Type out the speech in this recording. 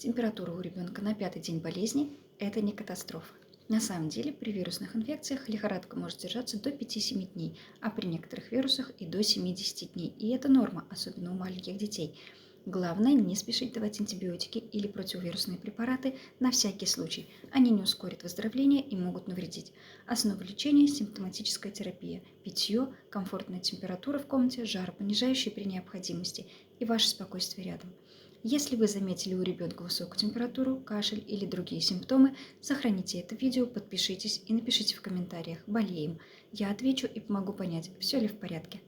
Температура у ребенка на 5-й день болезни – это не катастрофа. На самом деле при вирусных инфекциях лихорадка может держаться до 5-7 дней, а при некоторых вирусах и до 70 дней. И это норма, особенно у маленьких детей. Главное не спешить давать антибиотики или противовирусные препараты на всякий случай. Они не ускорят выздоровление и могут навредить. Основа лечения – симптоматическая терапия, питье, комфортная температура в комнате, жаропонижающие при необходимости и ваше спокойствие рядом. Если вы заметили у ребенка высокую температуру, кашель или другие симптомы, сохраните это видео, подпишитесь и напишите в комментариях «Болеем». Я отвечу и помогу понять, все ли в порядке.